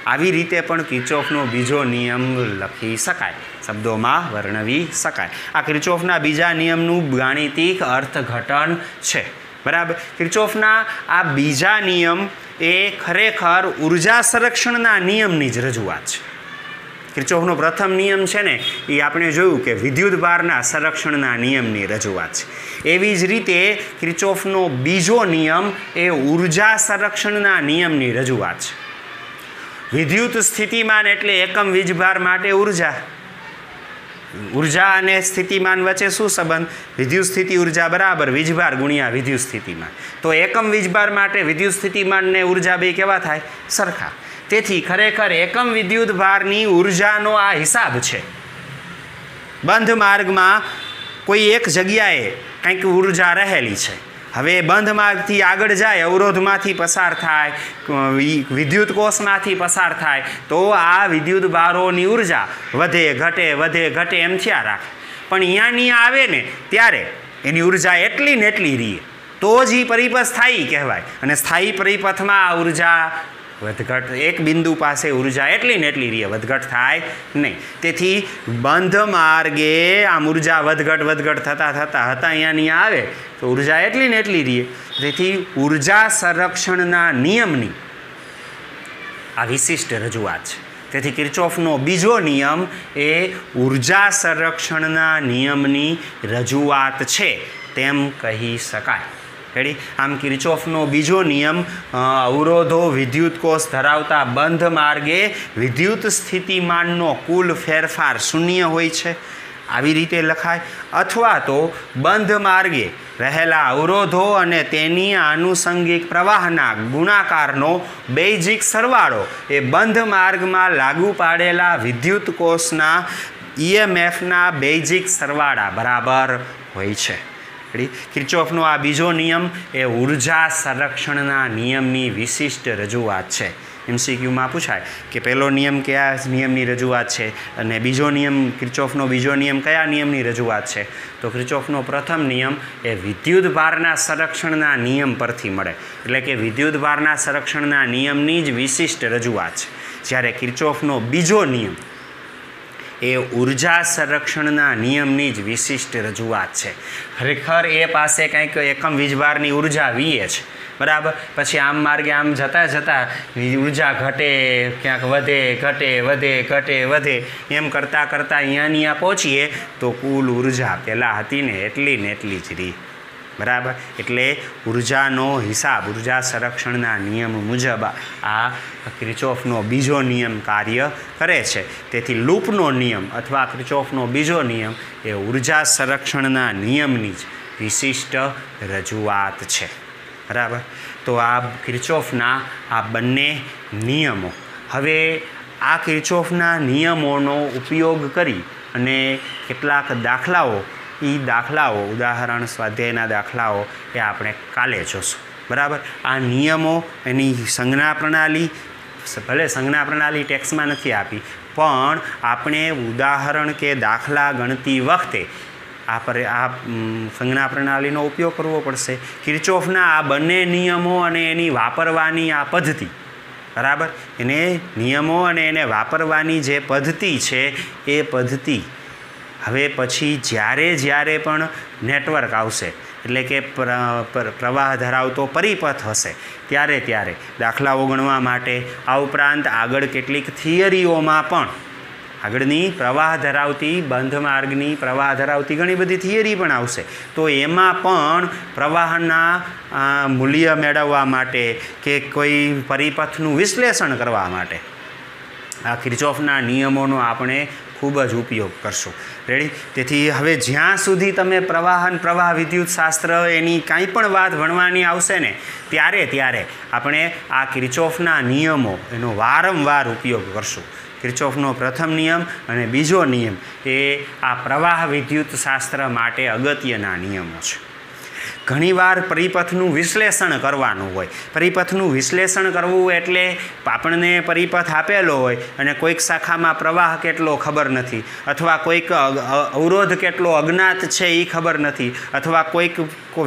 આવી રીતે પણ કિર્ચોફનો બીજો નિયમ લખી શકાય, શબ્દોમાં વર્ણવી શકાય. આ કિર્ચોફના બીજા નિયમનું ગાણિતિક અર્થઘટન છે બરાબર. કિર્ચોફના આ બીજા નિયમ એ ખરેખર ઉર્જા સંરક્ષણના નિયમની જ રજૂઆત છે. કિર્ચોફનો પ્રથમ નિયમ છે ને એ આપણે જોયું કે વિદ્યુતભારના સંરક્ષણના નિયમની રજૂઆત છે. એવી જ રીતે કિર્ચોફનો બીજો નિયમ એ ઉર્જા સંરક્ષણના નિયમની રજૂઆત છે. વિદ્યુત સ્થિતિમાન એટલે એકમ વીજભાર માટે ઉર્જા. ઉર્જા અને સ્થિતિમાન વચ્ચે શું સંબંધ? વિદ્યુત સ્થિતિ ઉર્જા બરાબર વીજભાર ગુણ્યા વિદ્યુત સ્થિતિમાન. તો એકમ વીજભાર માટે વિદ્યુત સ્થિતિમાન ને ઉર્જા બે કેવા થાય? સરખા. તેથી ખરેખર એકમ વિદ્યુત ભારની ઉર્જાનો આ હિસાબ છે. બંધ માર્ગમાં કોઈ એક જગ્યાએ કંઈક ઉર્જા રહેલી છે, હવે બંધ માર્ગથી આગળ જાય, અવરોધમાંથી પસાર થાય, વિદ્યુત કોષમાંથી પસાર થાય, તો આ વિદ્યુત ભારોની ઉર્જા વધે ઘટે એમ થયા રાખે. પણ અહીંયાની આવે ને ત્યારે એની ઉર્જા એટલી ને એટલી રહીએ, તો જ એ પરિપથ સ્થાયી કહેવાય. અને સ્થાયી પરિપથમાં આ ઉર્જા વધઘટ, એક બિંદુ પાસે ઉર્જા એટલી ને એટલી રહીએ, વધઘટ થાય નહીં. તેથી બંધ માર્ગે આમ ઉર્જા વધઘટ થતાં અહીંયાની આવે તો ઉર્જા એટલી ને એટલી રહીએ. તેથી ઉર્જા સંરક્ષણના નિયમની આ વિશિષ્ટ રજૂઆત છે. તેથી કિર્ચોફનો બીજો નિયમ એ ઉર્જા સંરક્ષણના નિયમની રજૂઆત છે તેમ કહી શકાય. રેડી? આમ કિર્ચોફનો બીજો નિયમ અવરોધો વિદ્યુત કોષ ધરાવતા બંધ માર્ગે વિદ્યુત સ્થિતિમાનનો કુલ ફેરફાર શૂન્ય હોય છે, આવી રીતે લખાય. અથવા તો બંધ માર્ગે રહેલા અવરોધો અને તેની આનુષંગિક પ્રવાહના ગુણાકારનો બેઝિક સરવાળો એ બંધ માર્ગમાં લાગુ પાડેલા વિદ્યુત કોષના EMFના બેઝિક સરવાળા બરાબર હોય છે. કિર્ચોફનો આ બીજો નિયમ એ ઉર્જા સંરક્ષણના નિયમની વિશિષ્ટ રજૂઆત છે. MCQમાં પૂછાય કે પહેલો નિયમ કયા નિયમની રજૂઆત છે અને બીજો નિયમ, કિર્ચોફનો બીજો નિયમ કયા નિયમની રજૂઆત છે? તો કિર્ચોફનો પ્રથમ નિયમ એ વિદ્યુતભારના સંરક્ષણના નિયમ પરથી મળે, એટલે કે વિદ્યુતભારના સંરક્ષણના નિયમની જ વિશિષ્ટ રજૂઆત છે. જ્યારે કિર્ચોફનો બીજો નિયમ એ ઉર્જા સંરક્ષણના નિયમની જ વિશિષ્ટ રજૂઆત છે. ખરેખર એ પાસે કંઈક એકમ વીજભારની ઉર્જા વીએ છે બરાબર. પછી આમ માર્ગે આમ જતાં ઉર્જા ઘટે, ક્યાંક વધે એમ કરતાં અહીંયા પહોંચીએ તો કુલ ઉર્જા પહેલાં હતી ને એટલી જ રહી બરાબર. એટલે ઉર્જાનો હિસાબ ઉર્જા સંરક્ષણના નિયમ મુજબ આ કિર્ચોફનો બીજો નિયમ કાર્ય કરે છે. તેથી લૂપનો નિયમ અથવા કિર્ચોફનો બીજો નિયમ એ ઉર્જા સંરક્ષણના નિયમની જ વિશિષ્ટ રજૂઆત છે બરાબર. તો આ કિર્ચોફના આ બંને નિયમો. હવે આ કિર્ચોફના નિયમોનો ઉપયોગ કરી અને કેટલાક દાખલાઓ, ઉદાહરણ સ્વાધ્યાયના દાખલાઓ એ આપણે કાલે જોશું બરાબર. આ નિયમો, એની સંજ્ઞા પ્રણાલી, ભલે સંજ્ઞા પ્રણાલી ટેક્સ્ટમાં નથી આપી, પણ આપણે ઉદાહરણ કે દાખલા ગણતી વખતે આ સંજ્ઞા પ્રણાલીનો ઉપયોગ કરવો પડશે. કિર્ચોફના આ બંને નિયમો અને એની વાપરવાની આ પદ્ધતિ બરાબર, એને નિયમો અને એને વાપરવાની જે પદ્ધતિ છે એ પદ્ધતિ હવે પછી જ્યારે પણ નેટવર્ક આવશે, એટલે કે પ્રવાહ ધરાવતો પરિપથ હશે, ત્યારે દાખલાઓ ગણવા માટે, આ ઉપરાંત આગળ કેટલીક થિયરીઓમાં પણ આગળની પ્રવાહ ધરાવતી બંધ માર્ગની પ્રવાહ ધરાવતી ઘણી બધી થિયરી પણ આવશે. તો એમાં પણ પ્રવાહના મૂલ્ય મેળવવા માટે કે કોઈ પરિપથનું વિશ્લેષણ કરવા માટે આ કિર્ચોફના નિયમોનો આપણે ખૂબ જ ઉપયોગ કરશું. રેડી? તેથી હવે જ્યાં સુધી તમે પ્રવાહ વિદ્યુતશાસ્ત્ર એની કાંઈ પણ વાત ભણવાની આવશે ને ત્યારે આપણે આ કિર્ચોફના નિયમો એનો વારંવાર ઉપયોગ કરશું. કિર્ચોફનો પ્રથમ નિયમ અને બીજો નિયમ એ આ પ્રવાહ વિદ્યુતશાસ્ત્ર માટે અગત્યના નિયમો છે. ઘણીવાર પરિપથનું વિશ્લેષણ કરવાનું હોય. પરિપથનું વિશ્લેષણ કરવું એટલે આપણને પરિપથ આપેલો હોય અને કોઈક શાખામાં પ્રવાહ કેટલો ખબર નથી, અથવા કોઈક અવરોધ કેટલો અજ્ઞાત છે એ ખબર નથી, અથવા કોઈક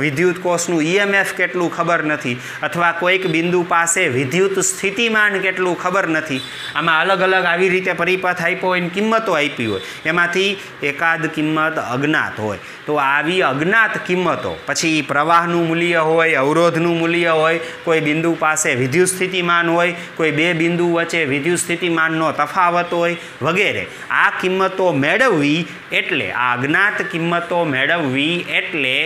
વિદ્યુત કોષનું EMF કેટલું ખબર નથી, અથવા કોઈક બિંદુ પાસે વિદ્યુત સ્થિતિમાન કેટલું ખબર નથી. આમાં અલગ અલગ આવી રીતે પરિપથ આપ્યો હોય, કિંમતો આપી હોય, એમાંથી એકાદ કિંમત અજ્ઞાત હોય. તો આવી અજ્ઞાત કિંમતો પછી પ્રવાહનું મૂલ્ય હોય, અવરોધનું મૂલ્ય હોય, કોઈ બિંદુ પાસે વિદ્યુત સ્થિતિમાન હોય, કોઈ બે બિંદુ વચ્ચે વિદ્યુત સ્થિતિમાનનો તફાવત હોય વગેરે. આ કિંમતો મેળવવી એટલે આ અજ્ઞાત કિંમતો મેળવવી એટલે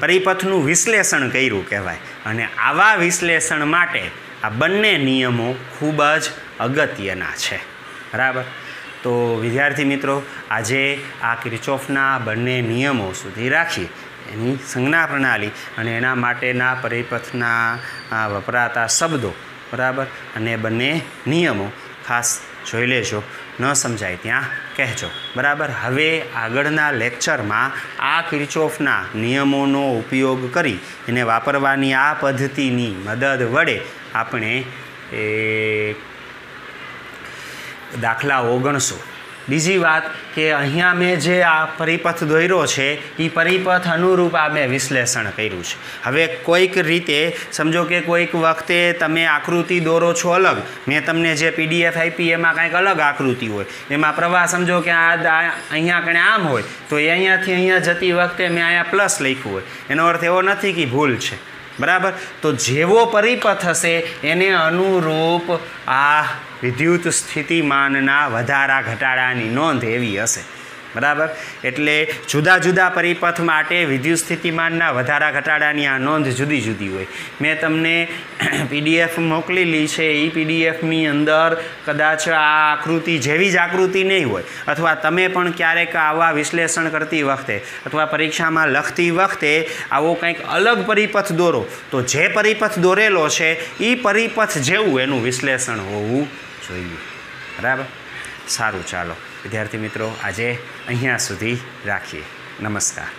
પરિપથનું વિશ્લેષણ કર્યું કહેવાય. અને આવા વિશ્લેષણ માટે આ બંને નિયમો ખૂબ જ અગત્યના છે. બરાબર? તો વિદ્યાર્થી મિત્રો, આજે આ કિર્ચોફના બંને નિયમો સુધી રાખીએ, એની સંજ્ઞા પ્રણાલી અને એના માટેના પરિપથના વપરાતા શબ્દો, બરાબર, અને બંને નિયમો ખાસ જોઈ લેજો. ન સમજાય ત્યાં કહેજો. બરાબર? હવે આગળના લેક્ચરમાં આ કિર્ચોફના નિયમોનો ઉપયોગ કરી એને વાપરવાની આ પદ્ધતિની મદદ વડે આપણે દાખલાઓ ગણશું. બીજી વાત કે અહીંયા મેં જે આ પરિપથ દોર્યો છે એ પરિપથ અનુરૂપ આ મેં વિશ્લેષણ કર્યું છે. હવે કોઈક રીતે સમજો કે કોઈક વખતે તમે આકૃતિ દોરો છો અલગ, મેં તમને જે PDF આપી એમાં કાંઈક અલગ આકૃતિ હોય, એમાં પ્રવાહ સમજો કે અહીંયા કણે આમ હોય તો એ અહીંયાથી અહીંયા જતી વખતે મેં અહીંયા પ્લસ લખ્યું હોય. એનો અર્થ એવો નથી કે ભૂલ છે. બરાબર? તો જેવો પરિપથ હશે એને અનુરૂપ આ વિદ્યુત સ્થિતિમાનના વધારા ઘટાડાની નોંધ એવી હશે. બરાબર? એટલે જુદા જુદા પરિપથ માટે વિદ્યુત સ્થિતિમાનના વધારા ઘટાડાની આ નોંધ જુદી જુદી હોય. મેં તમને PDF મોકલેલી છે, એ PDFની અંદર કદાચ આ આકૃતિ જેવી જ આકૃતિ નહીં હોય, અથવા તમે પણ ક્યારેક આવા વિશ્લેષણ કરતી વખતે અથવા પરીક્ષામાં લખતી વખતે આવો કંઈક અલગ પરિપથ દોરો તો જે પરિપથ દોરેલો છે એ પરિપથ જેવું એનું વિશ્લેષણ હોવું જોઈએ. બરાબર? સારું, ચાલો વિદ્યાર્થી મિત્રો, આજે અહીંયા સુધી રાખીએ. નમસ્કાર.